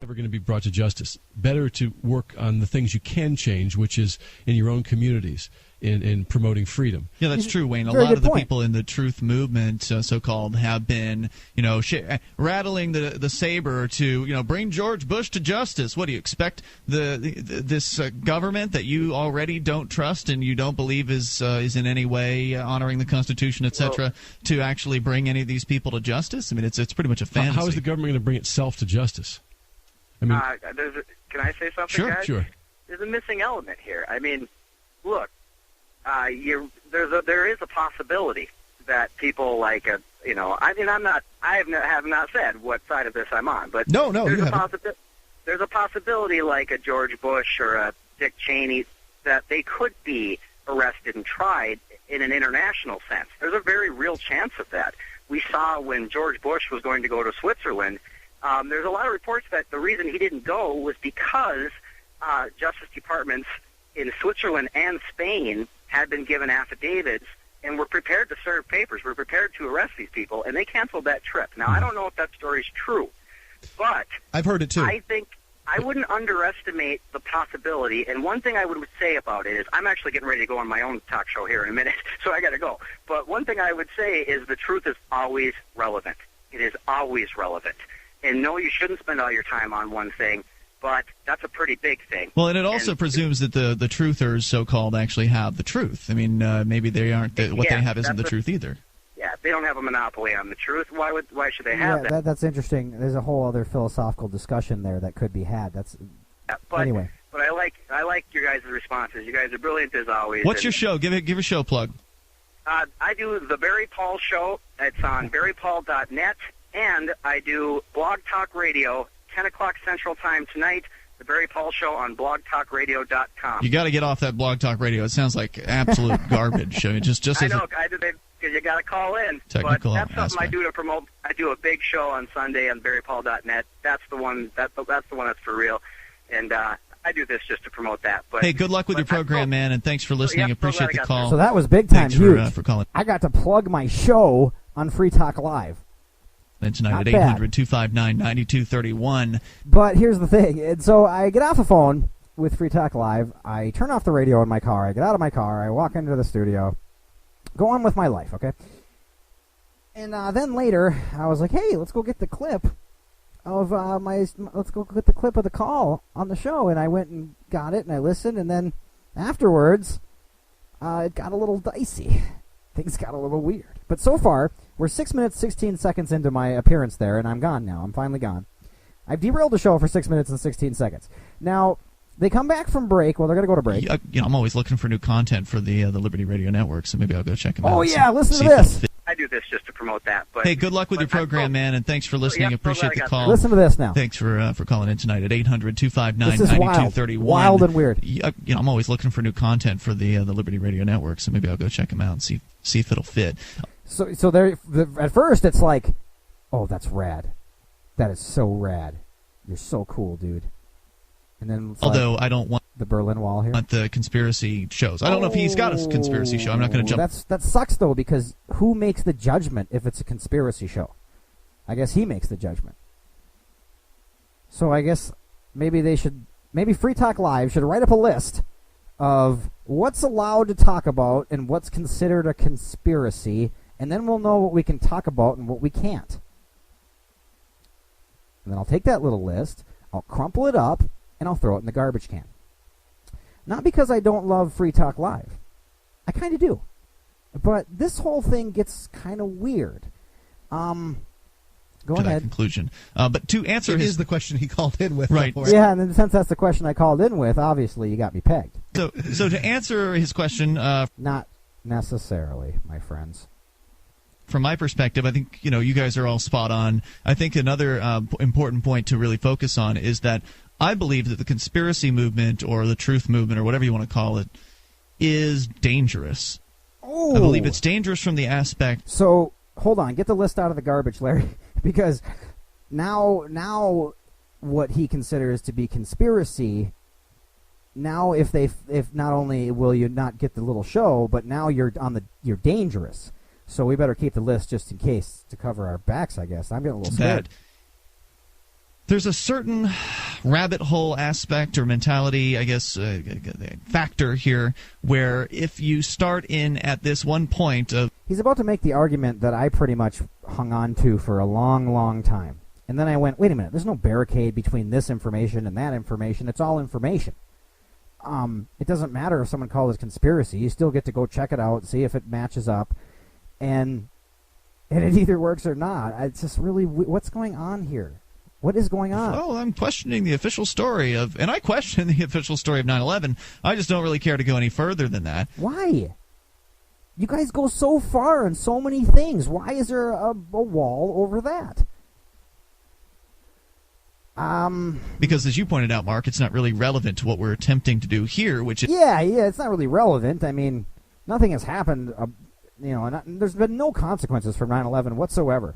Never going to be brought to justice. Better to work on the things you can change, which is in your own communities, in promoting freedom. Yeah, that's true, Wayne. A Very lot good of the point. people in the truth movement, so-called, have been, rattling the saber to, bring George Bush to justice. What do you expect? This government that you already don't trust and you don't believe is in any way honoring the Constitution, etc., to actually bring any of these people to justice? I mean, it's pretty much a fantasy. How is the government going to bring itself to justice? I mean, can I say something, sure, guys? Sure. There's a missing element here. I mean, look, there is a possibility that people like I have not said what side of this I'm on, but No, there's a possibility like a George Bush or a Dick Cheney that they could be arrested and tried in an international sense. There's a very real chance of that. We saw when George Bush was going to go to Switzerland. There's a lot of reports that the reason he didn't go was because Justice Departments in Switzerland and Spain had been given affidavits and were prepared to serve papers, were prepared to arrest these people, and they canceled that trip. Now, I don't know if that story is true, but I've heard it too. I think I wouldn't underestimate the possibility, and one thing I would say about it is I'm actually getting ready to go on my own talk show here in a minute, so I got to go. But one thing I would say is the truth is always relevant. It is always relevant. And no, you shouldn't spend all your time on one thing, but that's a pretty big thing. Well, and it also presumes that the truthers, so-called, actually have the truth. I mean, maybe they aren't. What they have isn't the truth either. Yeah, they don't have a monopoly on the truth. Why should they have that? That's interesting. There's a whole other philosophical discussion there that could be had. Anyway. But I like your guys' responses. You guys are brilliant as always. What's your show? Give a show plug. I do the Barry Paul Show. It's on barrypaul.net, and I do Blog Talk Radio, 10 o'clock Central Time tonight. The Barry Paul Show on blogtalkradio.com. You got to get off that Blog Talk Radio. It sounds like absolute garbage. I mean, I know. Because you got to call in. Technical but that's something aspect. I do to promote. I do a big show on Sunday on barrypaul.net. That's the one. That's the one that's for real. And I do this just to promote that. But hey, good luck with your program, man, and thanks for listening. Appreciate the call. So that was big time, Thanks huge. for calling. I got to plug my show on Free Talk Live. And tonight Not at bad. 800-259-9231. But here's the thing. And so I get off the phone with Free Talk Live. I turn off the radio in my car. I get out of my car. I walk into the studio. Go on with my life, okay? And then later, I was like, hey, let's go get the clip of let's go get the clip of the call on the show. And I went and got it, and I listened. And then afterwards, it got a little dicey. Things got a little weird. But so far, we're 6 minutes, 16 seconds into my appearance there, and I'm gone now. I'm finally gone. I've derailed the show for 6 minutes and 16 seconds. Now, they come back from break. Well, they're going to go to break. I'm always looking for new content for the Liberty Radio Network, so maybe I'll go check them out. Oh, yeah, listen to this. I do this just to promote that. But hey, good luck with your program, man, and thanks for listening. Appreciate the call. Listen to this now. Thanks for calling in tonight at 800-259-9231. This is wild and weird. I'm always looking for new content for the Liberty Radio Network, so maybe I'll go check them out and see if it'll fit. So there, at first it's like, oh, that's rad. That is so rad. You're so cool, dude. And then although I don't want the Berlin Wall here. Want the conspiracy shows. I don't know if he's got a conspiracy show. I'm not going to jump. That sucks though, because who makes the judgment if it's a conspiracy show? I guess he makes the judgment. So I guess maybe Free Talk Live should write up a list of what's allowed to talk about and what's considered a conspiracy, and then we'll know what we can talk about and what we can't. And then I'll take that little list, I'll crumple it up, and I'll throw it in the garbage can. Not because I don't love Free Talk Live. I kind of do. But this whole thing gets kind of weird. Go ahead. That conclusion. But to answer is the question he called in with. Right. Yeah, and since that's the question I called in with, obviously you got me pegged. So to answer his question... Not necessarily, my friends. From my perspective, I think you guys are all spot on. I think another important point to really focus on is that I believe that the conspiracy movement or the truth movement or whatever you want to call it is dangerous. Oh. I believe it's dangerous from the aspect... So, hold on. Get the list out of the garbage, Larry. Because now what he considers to be conspiracy, now if not only will you not get the little show, but now you're dangerous. So we better keep the list just in case to cover our backs, I guess. I'm getting a little scared. There's a certain rabbit hole aspect or mentality, I guess, factor here, where if you start in at this one point of... He's about to make the argument that I pretty much hung on to for a long, long time. And then I went, wait a minute, there's no barricade between this information and that information. It's all information. It doesn't matter if someone calls it conspiracy. You still get to go check it out, see if it matches up, and it either works or not. It's just really, what's going on here? What is going on? Well, I'm questioning the official story of, and I question the official story of 9/11. I just don't really care to go any further than that. Why? You guys go so far in so many things. Why is there a wall over that? Because, as you pointed out, Mark, it's not really relevant to what we're attempting to do here, which is... Yeah, it's not really relevant. I mean, nothing has happened, there's been no consequences for 9/11 whatsoever.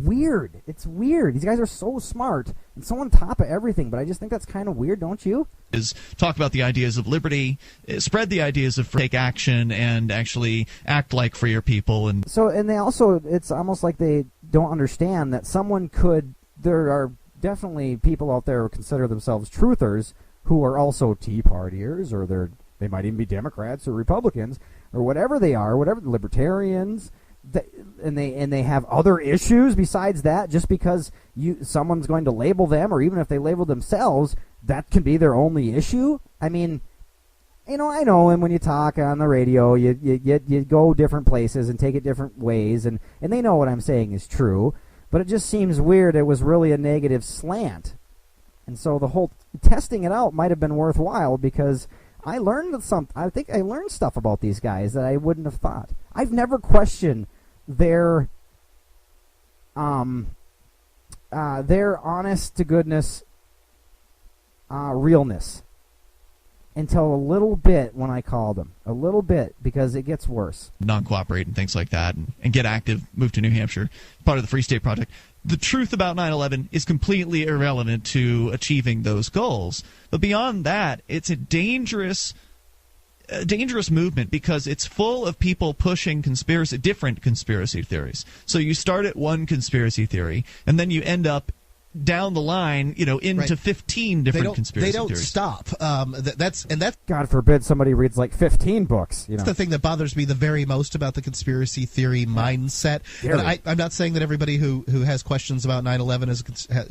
Weird. It's weird. These guys are so smart and so on top of everything, but I just think that's kind of weird, don't you? Is talk about the ideas of liberty, spread the ideas of take action, and actually act like freer people. And they also, it's almost like they don't understand that someone could... There are definitely people out there who consider themselves truthers who are also Tea Partiers, or they might even be Democrats or Republicans or whatever they are, whatever, libertarians, and they have other issues besides that. Just because someone's going to label them, or even if they label themselves, that can be their only issue. I mean, I know, and when you talk on the radio, you go different places and take it different ways, and they know what I'm saying is true. But it just seems weird. It was really a negative slant. And so the whole testing it out might have been worthwhile, because I think I learned stuff about these guys that I wouldn't have thought. I've never questioned their honest to goodness realness until a little bit when I called them. A little bit, because it gets worse. Non-cooperate and things like that, and get active, move to New Hampshire, part of the Free State Project. The truth about 9/11 is completely irrelevant to achieving those goals. But beyond that, it's a dangerous movement, because it's full of people pushing different conspiracy theories. So you start at one conspiracy theory, and then you end up down the line, into 15 different conspiracy theories. They don't stop. That's God forbid somebody reads like 15 books. That's the thing that bothers me the very most about the conspiracy theory mindset. And I'm not saying that everybody who has questions about 9/11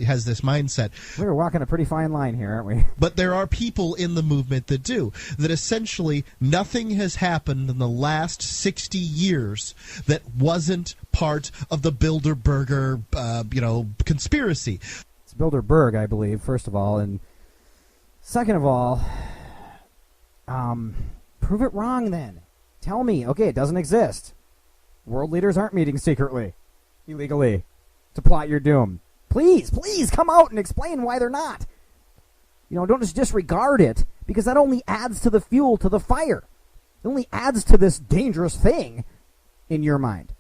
has this mindset. We're walking a pretty fine line here, aren't we? But there are people in the movement that do. That essentially nothing has happened in the last 60 years that wasn't part of the Bilderberger, conspiracy. It's Bilderberg, I believe, first of all, and second of all, prove it wrong then. Tell me, okay, it doesn't exist. World leaders aren't meeting secretly, illegally, to plot your doom. Please come out and explain why they're not. Don't just disregard it, because that only adds to the fuel to the fire. It only adds to this dangerous thing in your mind.